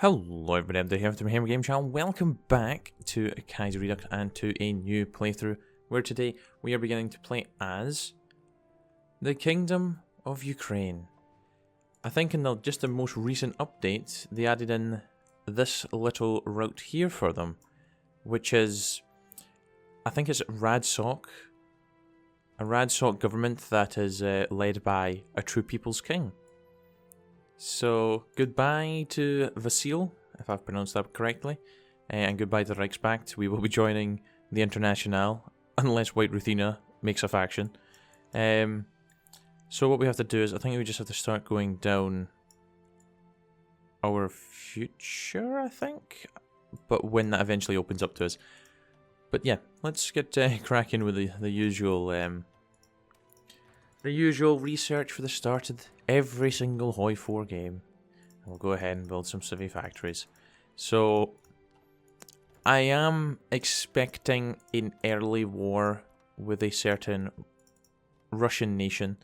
Hello everybody, I'm Dave here from the Game Channel. Welcome back to Kaiserredux and to a new playthrough where today we are beginning to play as the Kingdom of Ukraine. I think in just the most recent update they added in this little route here for them, which is, I think it's Radsoc, a Radsoc government that is led by a true people's king. So, goodbye to Vasil, if I've pronounced that correctly, and goodbye to Reichspakt. We will be joining the Internationale, unless White Ruthenia makes a faction. So what we have to do is, I think we just have to start going down our future, I think? But when that eventually opens up to us. But yeah, let's get cracking with the usual research for the start of every single HOI4 game. And we'll go ahead and build some civvy factories. So, I am expecting an early war with a certain Russian nation.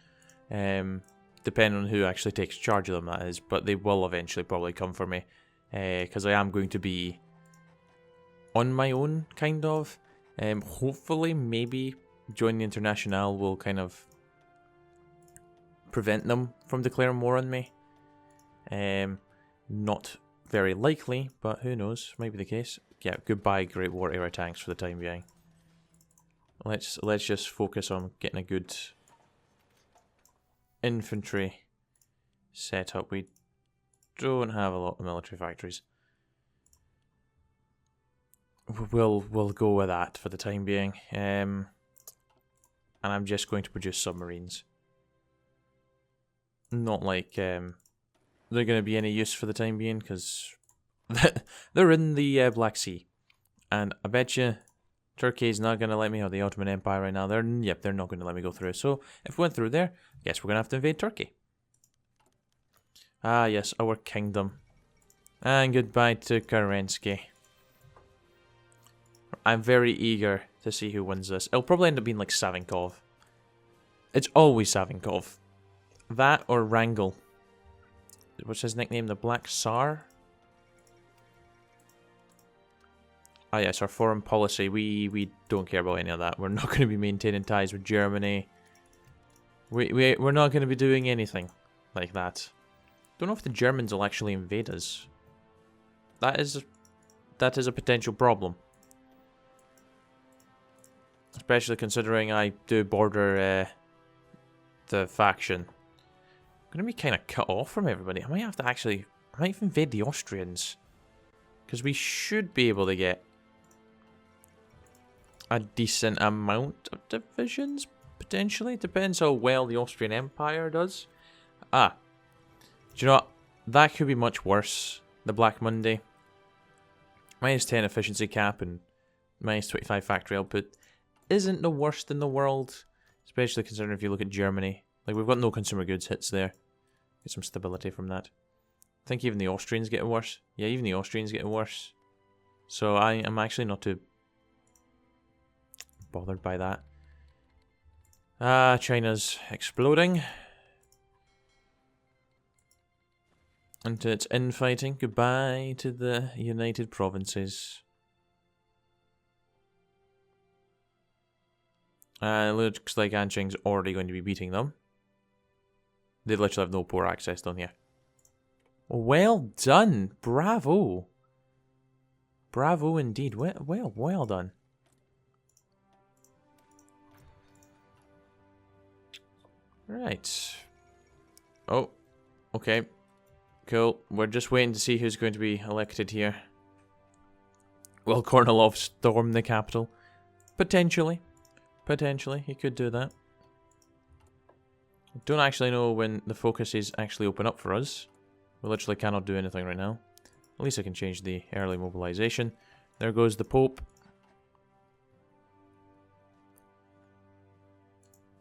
Depending on who actually takes charge of them, that is. But they will eventually probably come for me. Because I am going to be on my own, kind of. Hopefully, maybe join the Internationale will kind of prevent them from declaring war on me. Not very likely, but who knows? Might be the case. Yeah, goodbye Great War era tanks for the time being. Let's just focus on getting a good infantry setup. We don't have a lot of military factories. We'll go with that for the time being. And I'm just going to produce submarines. Not like they're going to be any use for the time being, because they're in the Black Sea. And I bet you Turkey's not going to let me, or the Ottoman Empire right now, they're not going to let me go through. So if we went through there, I guess we're going to have to invade Turkey. Ah yes, our kingdom. And goodbye to Kerensky. I'm very eager to see who wins this. It'll probably end up being like Savinkov. It's always Savinkov. That or Wrangel. What's his nickname? The Black Tsar? Ah yes, our foreign policy. We don't care about any of that. We're not going to be maintaining ties with Germany. We're not going to be doing anything like that. Don't know if the Germans will actually invade us. That is a potential problem. Especially considering I do border the faction. I'm going to be kind of cut off from everybody. I might invade the Austrians. Because we should be able to get a decent amount of divisions, potentially. Depends how well the Austrian Empire does. Do you know what? That could be much worse. The Black Monday. -10 efficiency cap and -25 factory output isn't the worst in the world. Especially considering if you look at Germany. Like, we've got no consumer goods hits there. Get some stability from that. I think even the Austrians getting worse. Yeah, even the Austrians getting worse. So I am actually not too bothered by that. China's exploding. Into its infighting. Goodbye to the United Provinces. It looks like Anqing's already going to be beating them. They literally have no port access down here. Well done! Bravo! Bravo indeed. Well done. Right. Oh, okay. Cool. We're just waiting to see who's going to be elected here. Will Kornilov storm the capital? Potentially. Potentially, he could do that. I don't actually know when the focuses actually open up for us. We literally cannot do anything right now. At least I can change the early mobilization. There goes the Pope.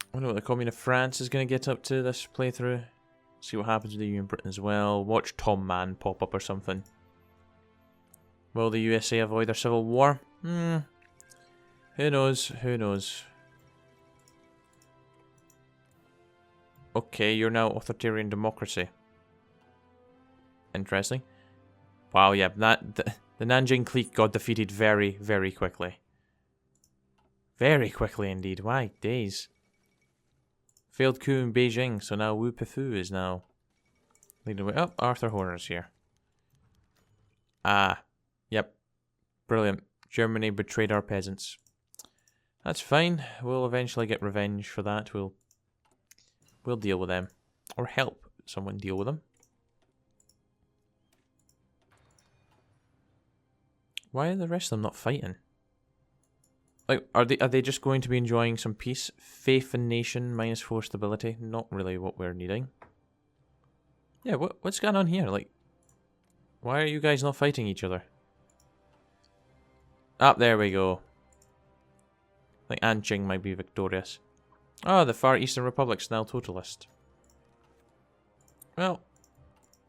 I wonder what the Commune of France is going to get up to this playthrough. See what happens with the EU and Britain as well. Watch Tom Mann pop up or something. Will the USA avoid their civil war? Who knows? Who knows? Okay, you're now authoritarian democracy. Interesting. Wow, yeah, the Nanjing clique got defeated very, very quickly. Very quickly indeed. Why, days. Failed coup in Beijing, so now Wu Peifu is now leading the way. Oh, Arthur Horner's here. Ah, yep. Brilliant. Germany betrayed our peasants. That's fine. We'll eventually get revenge for that. We'll deal with them. Or help someone deal with them. Why are the rest of them not fighting? Like, are they just going to be enjoying some peace? Faith in nation, -4 stability. Not really what we're needing. Yeah, what's going on here? Like, why are you guys not fighting each other? Ah, there we go. I think Anqing might be victorious. Oh, the Far Eastern Republic's now totalist. Well,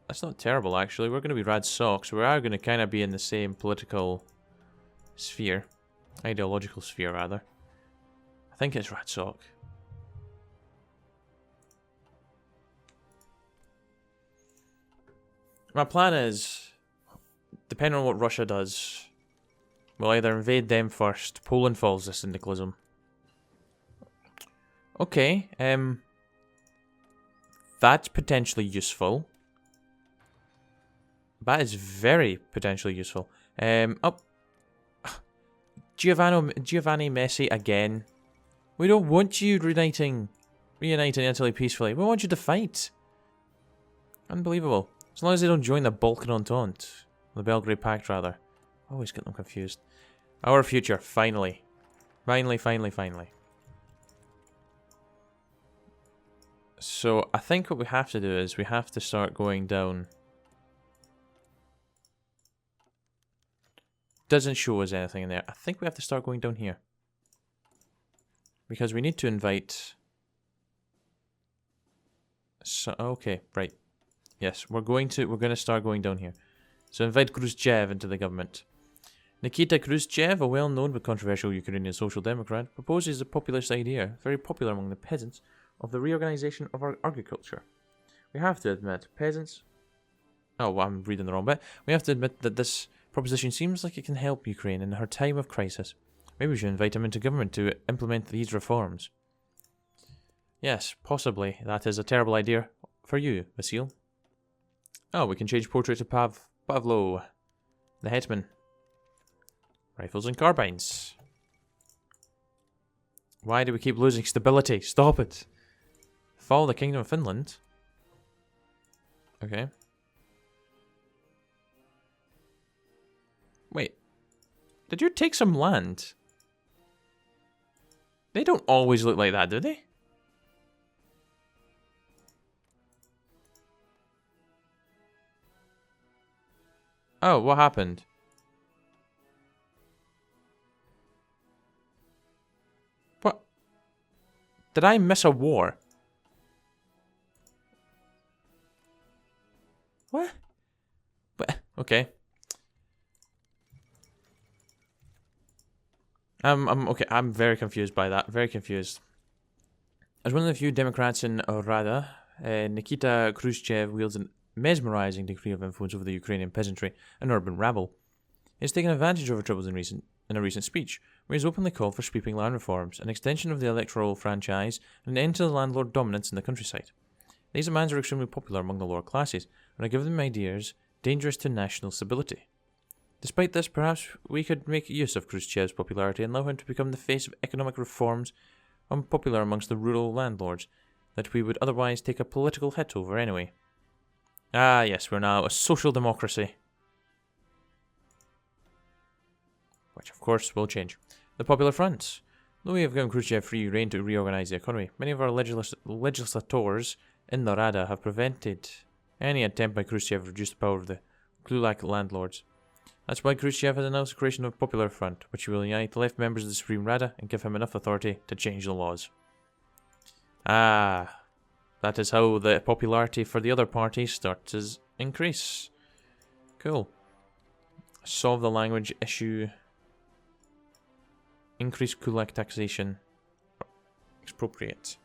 that's not terrible actually. We're going to be Rad Soc, so we are going to kind of be in the same political sphere. Ideological sphere, rather. I think it's Rad Soc. My plan is, depending on what Russia does, we'll either invade them first. Poland follows this syndicalism. Okay, that's potentially useful. That is very potentially useful. Oh, Giovanni Messi again. We don't want you reuniting Italy peacefully. We want you to fight. Unbelievable. As long as they don't join the Balkan Entente. The Belgrade Pact, rather. I always get them confused. Our future, finally. Finally. So, I think what we have to do is we have to start going down. Doesn't show us anything in there. I think we have to start going down here. Because we need to invite... So, okay, right. Yes, we're going to start going down here. So invite Khrushchev into the government. Nikita Khrushchev, a well-known but controversial Ukrainian social democrat, proposes a populist idea, very popular among the peasants, of the reorganization of our agriculture. We have to admit, peasants... Oh, well, I'm reading the wrong bit. We have to admit that this proposition seems like it can help Ukraine in her time of crisis. Maybe we should invite him into government to implement these reforms. Yes, possibly. That is a terrible idea for you, Vasil. Oh, we can change portrait to Pavlo, the hetman. Rifles and carbines. Why do we keep losing stability? Stop it. Follow the Kingdom of Finland. Okay. Wait. Did you take some land? They don't always look like that, do they? Oh, what happened? What? Did I miss a war? What? Okay. Okay. I'm very confused by that. Very confused. As one of the few Democrats in Rada, Nikita Khrushchev wields an mesmerizing degree of influence over the Ukrainian peasantry and urban rabble. He has taken advantage of our troubles in a recent speech, where he has openly called for sweeping land reforms, an extension of the electoral franchise, and an end to the landlord dominance in the countryside. These demands are extremely popular among the lower classes, and are given them ideas dangerous to national stability. Despite this, perhaps we could make use of Khrushchev's popularity and allow him to become the face of economic reforms unpopular amongst the rural landlords that we would otherwise take a political hit over anyway. Ah, yes, we're now a social democracy. Which, of course, will change. The Popular Front. Though we have given Khrushchev free rein to reorganize the economy, many of our legislators in the Rada have prevented any attempt by Khrushchev to reduce the power of the Kulak landlords. That's why Khrushchev has announced the creation of a Popular Front, which will unite the left members of the Supreme Rada and give him enough authority to change the laws. Ah, that is how the popularity for the other parties starts to increase. Cool. Solve the language issue. Increase Kulak taxation. Expropriate.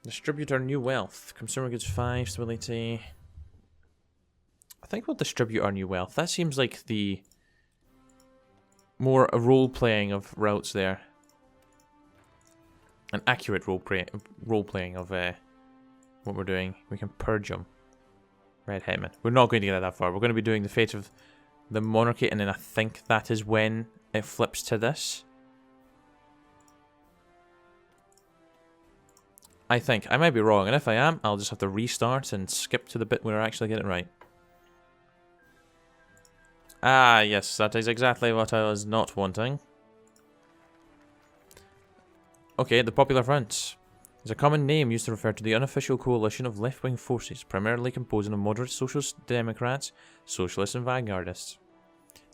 Distribute our new wealth. Consumer goods 5, stability. I think we'll distribute our new wealth. That seems like the more role-playing of routes there. An accurate role-playing of what we're doing. We can purge them. Red Hetman. We're not going to get that far. We're going to be doing the fate of the monarchy, and then I think that is when it flips to this. I think. I might be wrong, and if I am, I'll just have to restart and skip to the bit where I actually get it right. Ah, yes, that is exactly what I was not wanting. Okay, the Popular Front is a common name used to refer to the unofficial coalition of left-wing forces, primarily composing of moderate Socialist Democrats, Socialists and Vanguardists.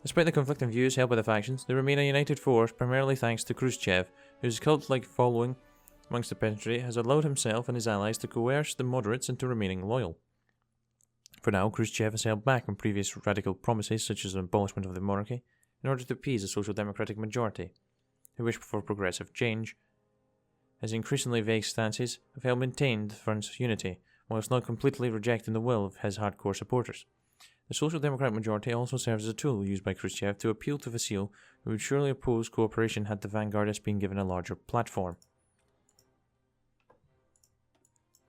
Despite the conflicting views held by the factions, they remain a united force, primarily thanks to Khrushchev, whose cult-like following amongst the peasantry has allowed himself and his allies to coerce the moderates into remaining loyal. For now, Khrushchev has held back on previous radical promises such as the abolishment of the monarchy in order to appease the social democratic majority, who wish for progressive change. His increasingly vague stances have helped maintain the front's unity, whilst not completely rejecting the will of his hardcore supporters. The Social Democratic majority also serves as a tool used by Khrushchev to appeal to Vasil, who would surely oppose cooperation had the vanguardists been given a larger platform.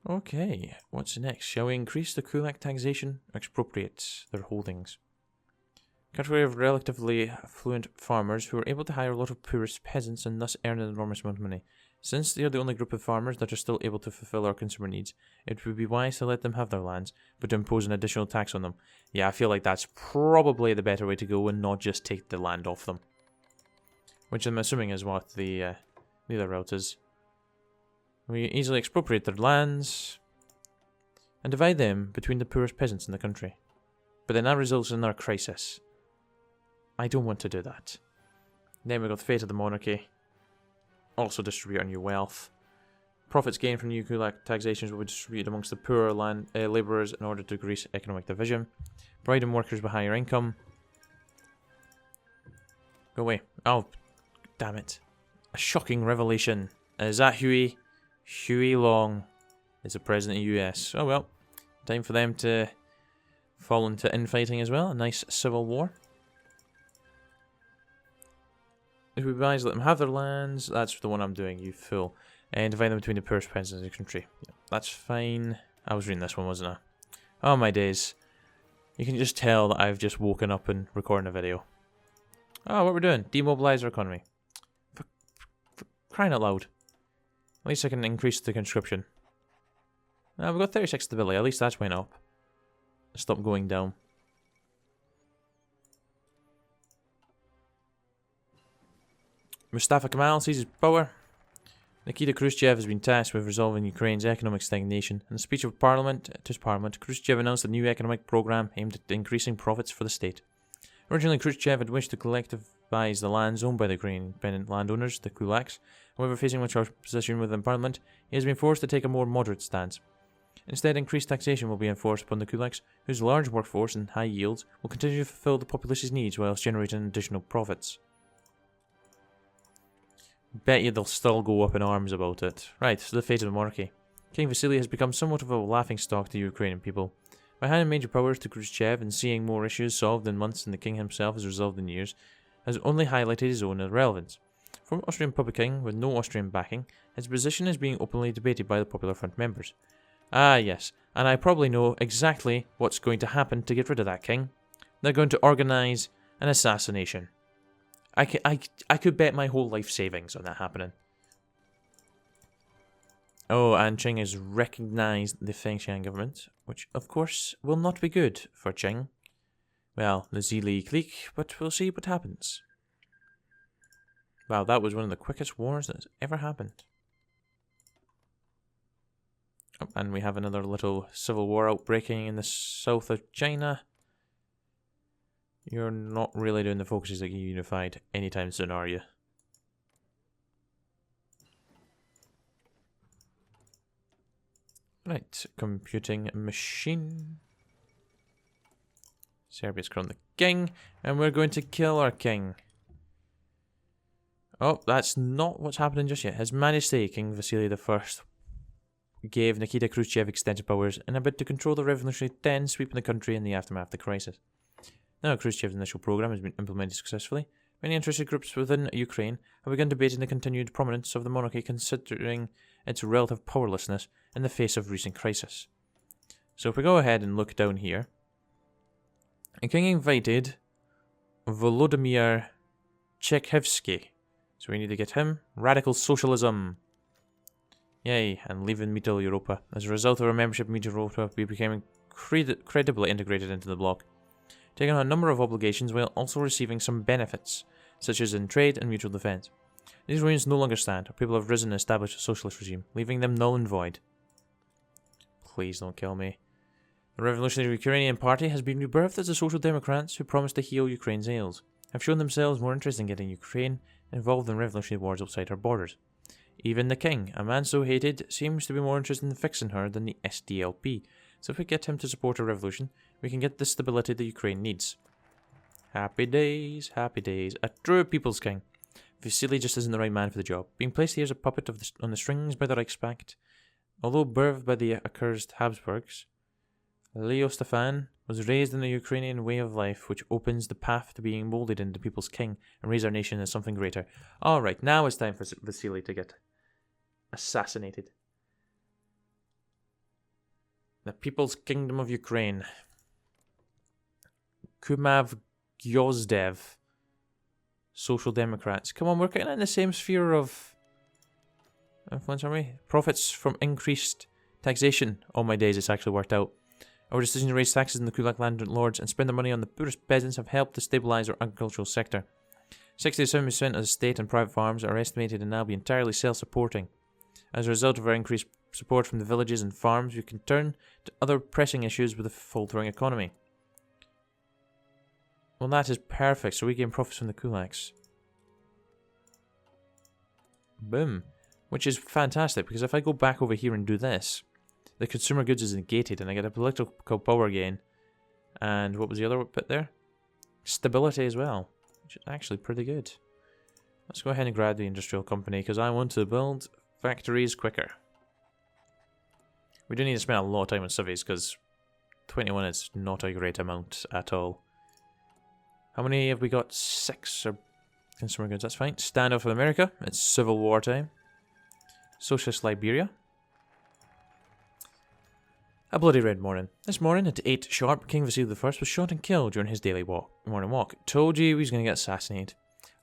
Okay, what's next? Shall we increase the kulak taxation or expropriate their holdings? Country of relatively affluent farmers who are able to hire a lot of poorest peasants and thus earn an enormous amount of money. Since they are the only group of farmers that are still able to fulfill our consumer needs, it would be wise to let them have their lands, but to impose an additional tax on them. Yeah, I feel like that's probably the better way to go and not just take the land off them. Which I'm assuming is what the other route is. We easily expropriate their lands and divide them between the poorest peasants in the country. But then that results in another crisis. I don't want to do that. Then we've got the fate of the monarchy. Also distribute our new wealth. Profits gained from new kulak taxations will be distributed amongst the poorer labourers in order to increase economic division. Providing workers with higher income. Go away. Oh, damn it. A shocking revelation. Is that Huey? Huey Long is the president of the US. Oh well. Time for them to fall into infighting as well. A nice civil war. If we advise let them have their lands, that's the one I'm doing, you fool. And divide them between the poorest peasants in the country. Yeah, that's fine. I was reading this one, wasn't I? Oh my days. You can just tell that I've just woken up and recording a video. Oh, what we're doing? Demobilize our economy. For crying out loud. At least I can increase the conscription. We've got 36 stability, at least that went up. Stop going down. Mustafa Kemal seizes power. Nikita Khrushchev has been tasked with resolving Ukraine's economic stagnation. In a speech of to Parliament, Khrushchev announced a new economic program aimed at increasing profits for the state. Originally, Khrushchev had wished to collectivize the lands owned by the Ukrainian independent landowners, the kulaks. However, facing much opposition within Parliament, he has been forced to take a more moderate stance. Instead, increased taxation will be enforced upon the kulaks, whose large workforce and high yields will continue to fulfill the populace's needs whilst generating additional profits. Bet you they'll still go up in arms about it. Right, so the fate of the monarchy. King Vasily has become somewhat of a laughingstock to Ukrainian people. By handing major powers to Khrushchev and seeing more issues solved in months than the king himself has resolved in years, has only highlighted his own irrelevance. Former Austrian puppet king with no Austrian backing, his position is being openly debated by the Popular Front members. Ah yes, and I probably know exactly what's going to happen to get rid of that king. They're going to organise an assassination. I could bet my whole life savings on that happening. Oh, and Qing has recognised the Fengshan government, which of course will not be good for Qing. Well, the Zili clique, but we'll see what happens. Wow, that was one of the quickest wars that's ever happened. Oh, and we have another little civil war outbreaking in the south of China. You're not really doing the focuses that you unified anytime soon, are you? Right, computing machine. Serbia's crowned the king, and we're going to kill our king. Oh, that's not what's happening just yet. His Majesty, King Vasily I, gave Nikita Khrushchev extended powers in a bid to control the revolutionary then sweeping the country in the aftermath of the crisis. Now Khrushchev's initial program has been implemented successfully. Many interested groups within Ukraine have begun debating the continued prominence of the monarchy considering its relative powerlessness in the face of recent crisis. So if we go ahead and look down here, the king invited Volodymyr Chekhovsky. So we need to get him. Radical socialism. Yay, and leaving Middle Europa. As a result of our membership in Middle Europa, we became credibly integrated into the bloc, taking on a number of obligations while also receiving some benefits, such as in trade and mutual defence. These ruins no longer stand. Our people have risen and established a socialist regime, leaving them null and void. Please don't kill me. The Revolutionary Ukrainian Party has been rebirthed as the Social Democrats who promised to heal Ukraine's ails, have shown themselves more interested in getting Ukraine involved in revolutionary wars outside her borders. Even the king, a man so hated, seems to be more interested in fixing her than the SDLP, so if we get him to support a revolution, we can get the stability the Ukraine needs. Happy days, a true people's king. Vasily just isn't the right man for the job, being placed here as a puppet on the strings by the Reichspact. Although birthed by the accursed Habsburgs, Leo Stefan was raised in the Ukrainian way of life, which opens the path to being molded into people's king and raise our nation as something greater. Alright, now it's time for Vasily to get assassinated. The People's Kingdom of Ukraine. Kumav Gyozdev. Social Democrats. Come on, we're kind of in the same sphere of influence, aren't we? Profits from increased taxation. All my days, it's actually worked out. Our decision to raise taxes in the Kulak landlords and spend the money on the poorest peasants have helped to stabilise our agricultural sector. 67% of the state and private farms are estimated to now be entirely self-supporting. As a result of our increased support from the villages and farms, we can turn to other pressing issues with a faltering economy. Well, that is perfect, so we gain profits from the kulaks. Boom. Which is fantastic, because if I go back over here and do this, the consumer goods is negated, and I get a political power gain. And what was the other bit there? Stability as well, which is actually pretty good. Let's go ahead and grab the industrial company, because I want to build factories quicker. We do need to spend a lot of time on cities, because 21 is not a great amount at all. How many have we got? 6 are consumer goods, that's fine. Standoff with America, it's Civil War time. Socialist Liberia. A bloody red morning. This morning at 8 sharp, King Vasily I was shot and killed during his daily morning walk. Told you he was going to get assassinated.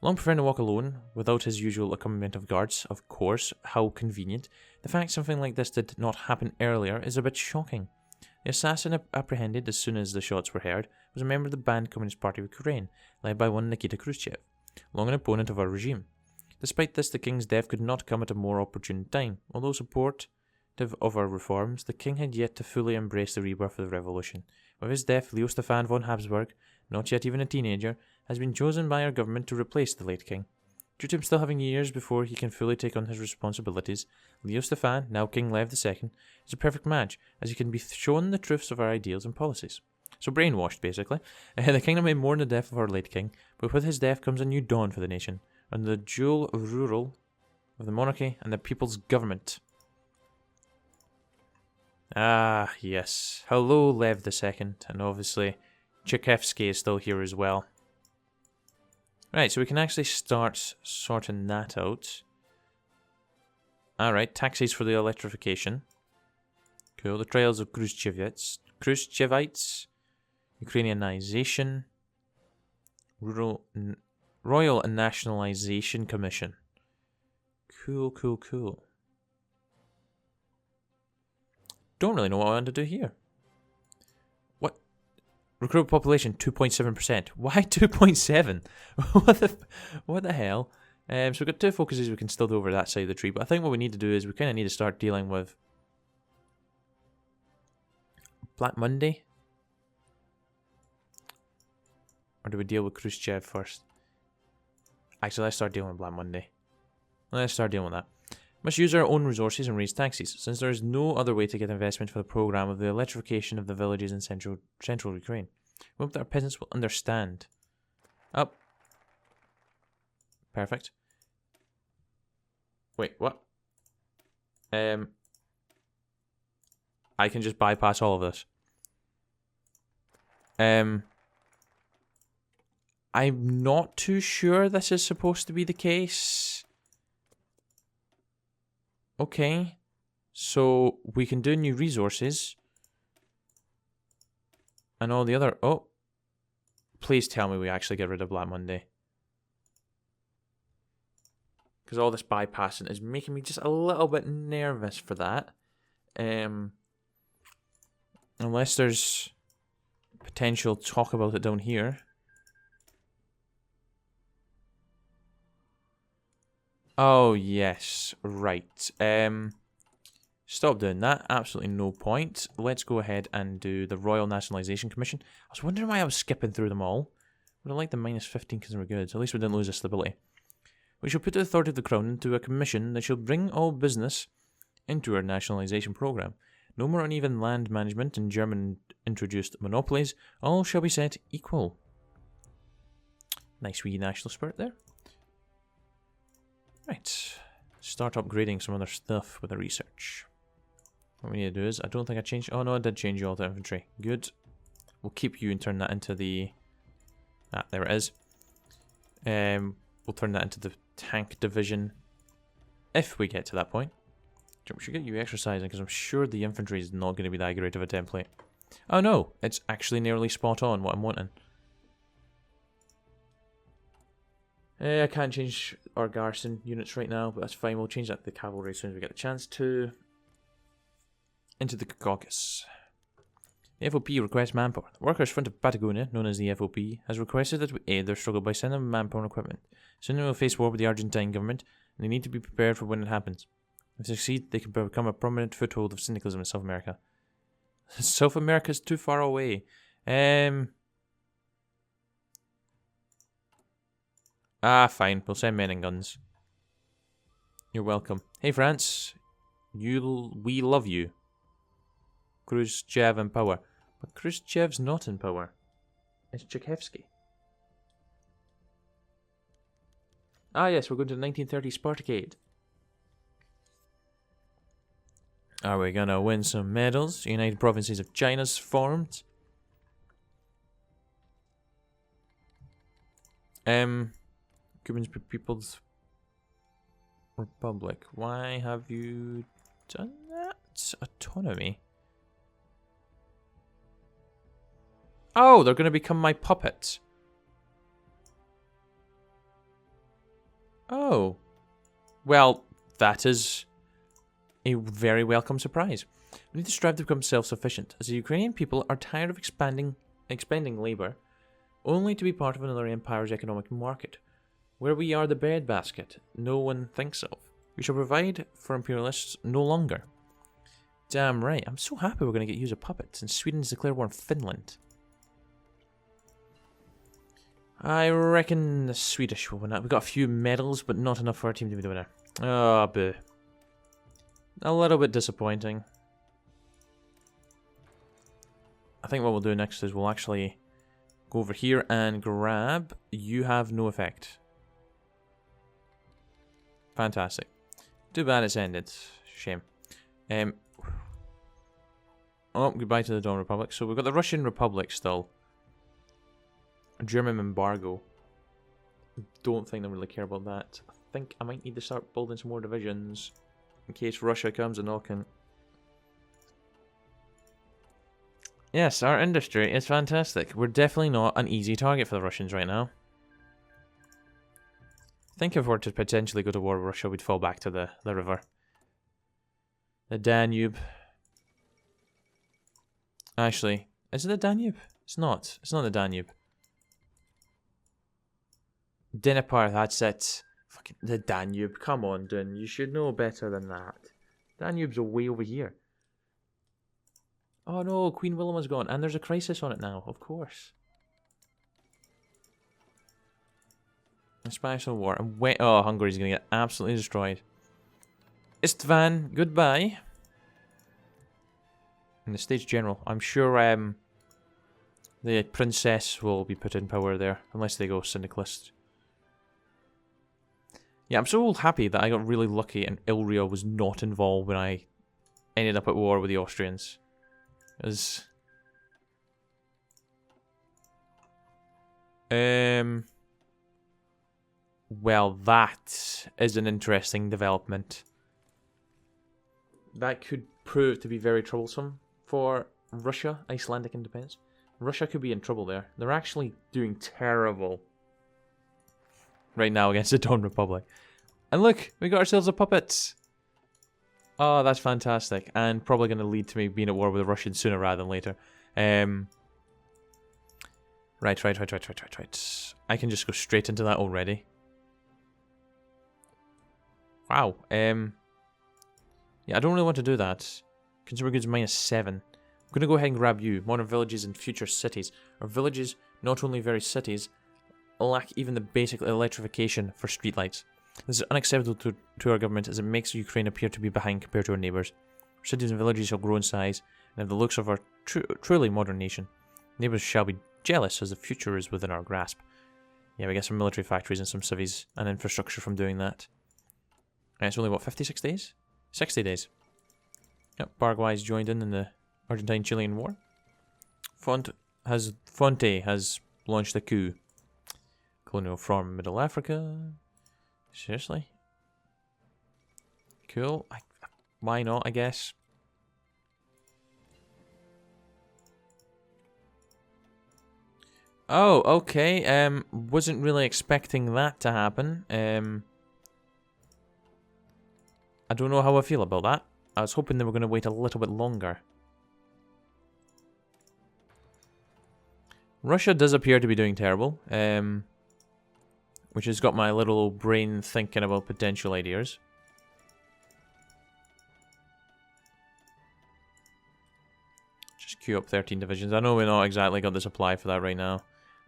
Long preferring to walk alone, without his usual accompaniment of guards, of course, how convenient. The fact something like this did not happen earlier is a bit shocking. The assassin apprehended as soon as the shots were heard was a member of the banned Communist Party of Ukraine, led by one Nikita Khrushchev, long an opponent of our regime. Despite this, the king's death could not come at a more opportune time. Although supportive of our reforms, the king had yet to fully embrace the rebirth of the revolution. With his death, Leo Stefan von Habsburg, not yet even a teenager, has been chosen by our government to replace the late king. Due to him still having years before he can fully take on his responsibilities, Leo Stefan, now King Lev II, is a perfect match, as he can be shown the truths of our ideals and policies. So brainwashed, basically. The kingdom may mourn the death of our late king, but with his death comes a new dawn for the nation, under the dual rule of the monarchy and the people's government. Ah, yes. Hello, Lev II, and obviously Tchaikovsky is still here as well. Right, so we can actually start sorting that out. Alright, taxis for the electrification. Cool, the trials of Khrushchevites, Ukrainianization, Royal Nationalization Commission. Cool, cool, cool. Don't really know what I want to do here. What? Recruit population 2.7%. Why 2.7? What the hell? So we've got 2 focuses we can still do over that side of the tree, but I think what we need to do is we kind of need to start dealing with Black Monday. Or do we deal with Khrushchev first? Actually, let's start dealing with Black Monday. Let's start dealing with that. Must use our own resources and raise taxes, since there is no other way to get investment for the program of the electrification of the villages in central Ukraine. We hope that our peasants will understand. Up. Perfect. Wait, what? I can just bypass all of this. I'm not too sure this is supposed to be the case. Okay. So we can do new resources. And all the other... Oh. Please tell me we actually get rid of Black Monday. Because all this bypassing is making me just a little bit nervous for that. Unless there's potential talk about it down here. Oh, yes. Right. Stop doing that. Absolutely no point. Let's go ahead and do the Royal Nationalisation Commission. I was wondering why I was skipping through them all. Would have liked the -15 because they were good. At least we didn't lose the stability. We shall put the authority of the Crown into a commission that shall bring all business into our nationalisation programme. No more uneven land management and German-introduced monopolies. All shall be set equal. Nice wee national spirit there. Right. Start upgrading some other stuff with the research. What we need to do is, I don't think I changed... Oh no, I did change you all to infantry. Good. We'll keep you and turn that into the... Ah, there it is. We'll turn that into the tank division. If we get to that point. We should get you exercising, because I'm sure the infantry is not going to be that great of a template. Oh no, it's actually nearly spot on what I'm wanting. I can't change our garrison units right now, but that's fine. We'll change that to the cavalry as soon as we get the chance to. Into the caucus. The FOP requests manpower. The Workers' Front of Patagonia, known as the FOP, has requested that we aid their struggle by sending them manpower and equipment. Soon they will face war with the Argentine government, and they need to be prepared for when it happens. If they succeed, they can become a prominent foothold of syndicalism in South America. South America's too far away. Fine. We'll send men and guns. You're welcome. Hey, France. We love you. Khrushchev in power. But Khrushchev's not in power. It's Tchaikovsky. Ah, yes, we're going to the 1930 Spartacade. Are we gonna win some medals? United Provinces of China's formed. Cuban People's Republic. Why have you done that? Autonomy. Oh, they're going to become my puppets. Oh. Well, that is a very welcome surprise. We need to strive to become self-sufficient, as the Ukrainian people are tired of expending labour, only to be part of another empire's economic market, where we are the breadbasket no one thinks of. We shall provide for imperialists no longer. Damn right. I'm so happy we're going to get use of puppets, and Sweden's declared war on Finland. I reckon the Swedish will win that. We've got a few medals, but not enough for our team to be the winner. Oh, boo. A little bit disappointing. I think what we'll do next is we'll actually go over here and grab... You have no effect. Fantastic. Too bad it's ended. Shame. Oh, goodbye to the Dawn Republic. So we've got the Russian Republic still. A German embargo. Don't think they really care about that. I think I might need to start building some more divisions in case Russia comes a knocking. Yes, our industry is fantastic. We're definitely not an easy target for the Russians right now. I think if we were to potentially go to war with Russia, we'd fall back to the river. The Danube. Actually, is it the Danube? It's not. It's not the Danube. Dnieper, that's it. Fucking the Danube. Come on, Dun. You should know better than that. Danube's way over here. Oh no, Queen Wilhelm's gone. And there's a crisis on it now, of course. A Spanish Civil War. And oh, Hungary's going to get absolutely destroyed. Istvan, goodbye. And the States General. I'm sure the princess will be put in power there. Unless they go syndicalist. Yeah, I'm so happy that I got really lucky and Ilria was not involved when I ended up at war with the Austrians. As well, that is an interesting development. That could prove to be very troublesome for Russia, Icelandic independence. Russia could be in trouble there. They're actually doing terrible right now against the Dawn Republic. And look, we got ourselves a puppet. Oh, that's fantastic. And probably going to lead to me being at war with the Russians sooner rather than later. Right. I can just go straight into that already. Wow. Yeah, I don't really want to do that. Consumer goods -7. I'm going to go ahead and grab you. Modern villages and future cities. Our villages, not only very cities, lack even the basic electrification for streetlights. This is unacceptable to our government as it makes Ukraine appear to be behind compared to our neighbours. Our cities and villages shall grow in size and have the looks of our truly modern nation. Neighbours shall be jealous as the future is within our grasp. Yeah, we get some military factories and some civies and infrastructure from doing that. And it's only, what, 56 days? 60 days. Yep, Paraguay's joined in the Argentine-Chilean War. Fonte has launched a coup. Colonial from Middle Africa. Seriously? Cool. Why not, I guess. Oh, okay. Wasn't really expecting that to happen. I don't know how I feel about that. I was hoping they were going to wait a little bit longer. Russia does appear to be doing terrible. Which has got my little brain thinking about potential ideas. Just queue up 13 divisions. I know we're not exactly got the supply for that right now.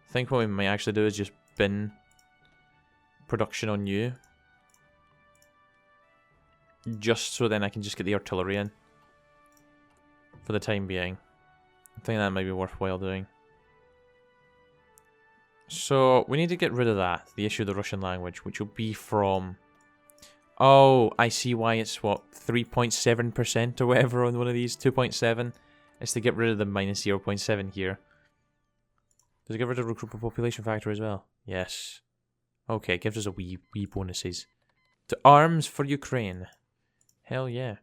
I think what we might actually do is just bin production on you. Just so then I can just get the artillery in. For the time being. I think that might be worthwhile doing. So, we need to get rid of that. The issue of the Russian language, which will be from... Oh, I see why it's, what, 3.7% or whatever on one of these. 2.7. It's to get rid of the -0.7 here. Does it get rid of the recruitment population factor as well? Yes. Okay, it gives us a wee bonuses. To arms for Ukraine. Hell yeah.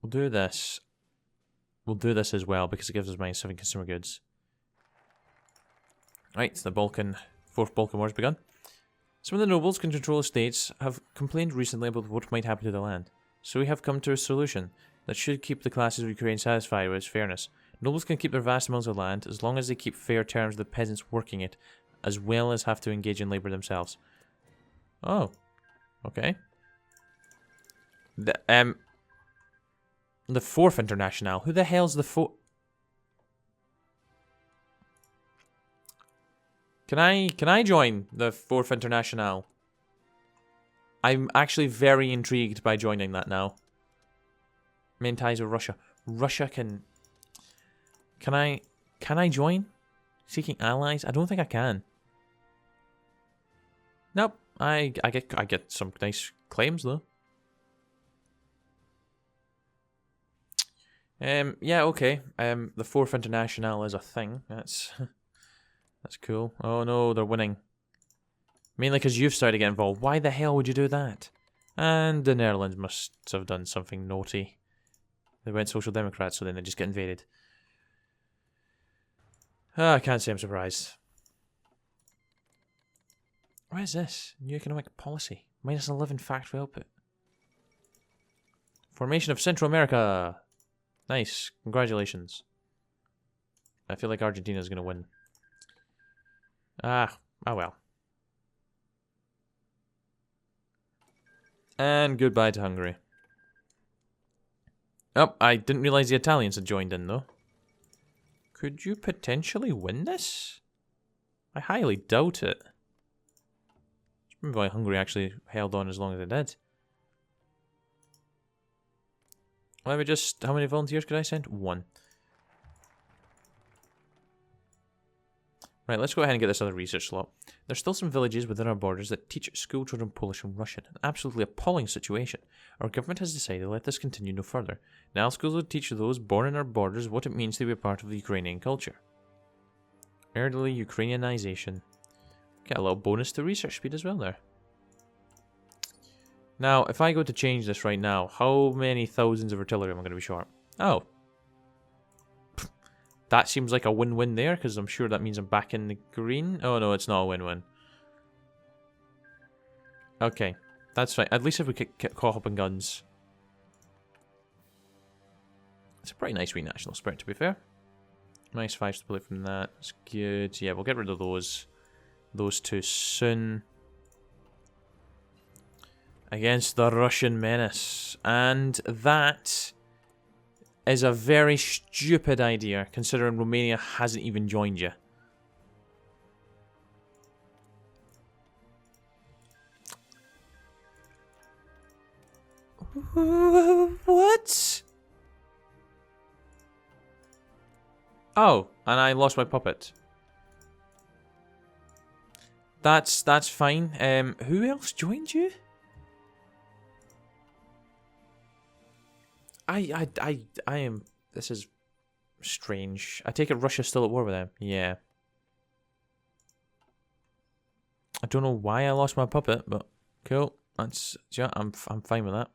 We'll do this. We'll do this as well because it gives us -7 consumer goods. Right, the fourth Balkan War has begun. Some of the nobles can control estates have complained recently about what might happen to the land. So we have come to a solution that should keep the classes of Ukraine satisfied with its fairness. Nobles can keep their vast amounts of land as long as they keep fair terms with the peasants working it, as well as have to engage in labour themselves. Oh, okay. The Fourth International. Who the hell's the fourth? Can I join the Fourth International? I'm actually very intrigued by joining that now. Main ties with Russia. Russia can I join? Seeking allies? I don't think I can. Nope. I get some nice claims though. Yeah, okay. The Fourth International is a thing. That's cool. Oh no, they're winning. Mainly because you've started to get involved. Why the hell would you do that? And the Netherlands must have done something naughty. They went Social Democrats, so then they just get invaded. I can't say I'm surprised. What is this? New economic policy. -11 factory output. Formation of Central America. Nice. Congratulations. I feel like Argentina's going to win. Oh well. And goodbye to Hungary. Oh, I didn't realize the Italians had joined in, though. Could you potentially win this? I highly doubt it. It's probably why Hungary actually held on as long as it did. Let me just... How many volunteers could I send? 1. Right, let's go ahead and get this other research slot. There's still some villages within our borders that teach school children Polish and Russian. An absolutely appalling situation. Our government has decided to let this continue no further. Now schools will teach those born in our borders what it means to be a part of the Ukrainian culture. Early Ukrainianization. Get a little bonus to research speed as well there. Now, if I go to change this right now, how many thousands of artillery am I going to be short? Oh. That seems like a win-win there, because I'm sure that means I'm back in the green. Oh no, it's not a win-win. Okay, that's fine. At least if we get caught up in guns. It's a pretty nice wee national spirit, to be fair. Nice 5 split from that. That's good. Yeah, we'll get rid of those two soon. Against the Russian menace. And that is a very stupid idea, considering Romania hasn't even joined you. What? Oh, and I lost my puppet. That's fine. Who else joined you? I am... This is strange. I take it Russia's still at war with them. Yeah. I don't know why I lost my puppet, but cool. That's... Yeah, I'm fine with that.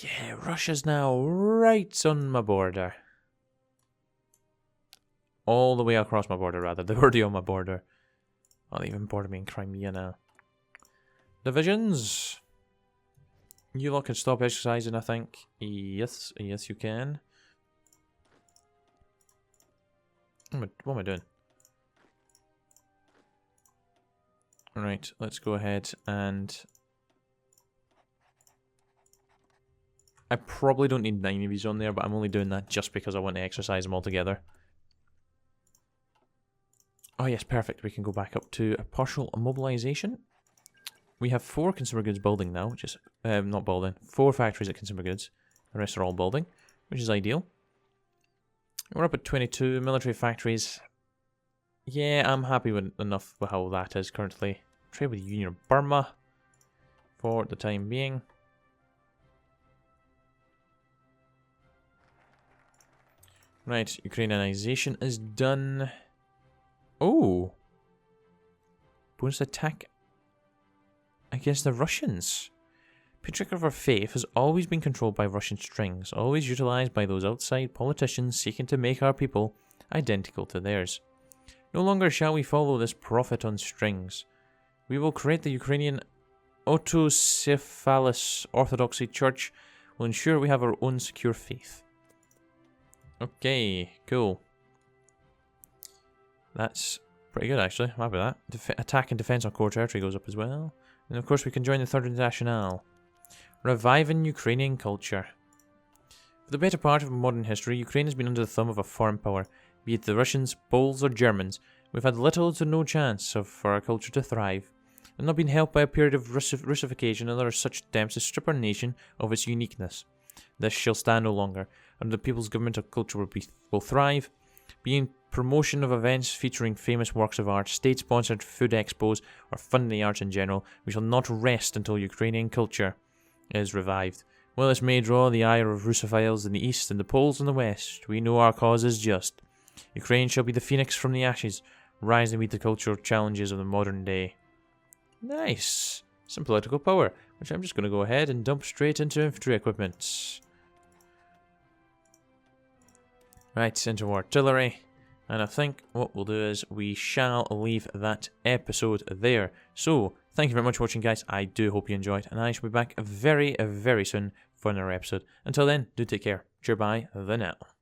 Yeah, Russia's now right on my border. All the way across my border, rather. They're already on my border. Well, they even border me in Crimea now. Divisions. You lot can stop exercising, I think. Yes, yes you can. What am I doing? Alright, let's go ahead and... I probably don't need 9 of these on there, but I'm only doing that just because I want to exercise them all together. Oh yes, perfect. We can go back up to a partial mobilization. We have 4 consumer goods building now, which is... not building. 4 factories at consumer goods. The rest are all building, which is ideal. We're up at 22 military factories. Yeah, I'm happy with enough with how that is currently. Trade with the Union of Burma for the time being. Right, Ukrainianization is done. Oh! Bonus attack against the Russians. Patriarch of our faith has always been controlled by Russian strings, always utilized by those outside politicians seeking to make our people identical to theirs. No longer shall we follow this prophet on strings. We will create the Ukrainian autocephalous Orthodoxy Church. Will ensure we have our own secure faith. Okay, cool. That's pretty good, actually. I'm happy with that. Attack and defense on core territory goes up as well. And of course, we can join the Third International. Reviving Ukrainian culture. For the better part of modern history, Ukraine has been under the thumb of a foreign power. Be it the Russians, Poles, or Germans, we've had little to no chance for our culture to thrive, and not been helped by a period of Russification and other such attempts to strip our nation of its uniqueness. This shall stand no longer. Under the people's government, our culture will thrive, being promotion of events featuring famous works of art, state-sponsored food expos, or funding the arts in general. We shall not rest until Ukrainian culture is revived. Well, this may draw the ire of Russophiles in the east and the Poles in the west. We know our cause is just. Ukraine shall be the phoenix from the ashes, rise and meet the cultural challenges of the modern day. Nice. Some political power, which I'm just going to go ahead and dump straight into infantry equipment. Right, into artillery. And I think what we'll do is we shall leave that episode there. So, thank you very much for watching, guys. I do hope you enjoyed, and I shall be back very, very soon for another episode. Until then, do take care. Cheer bye, the now.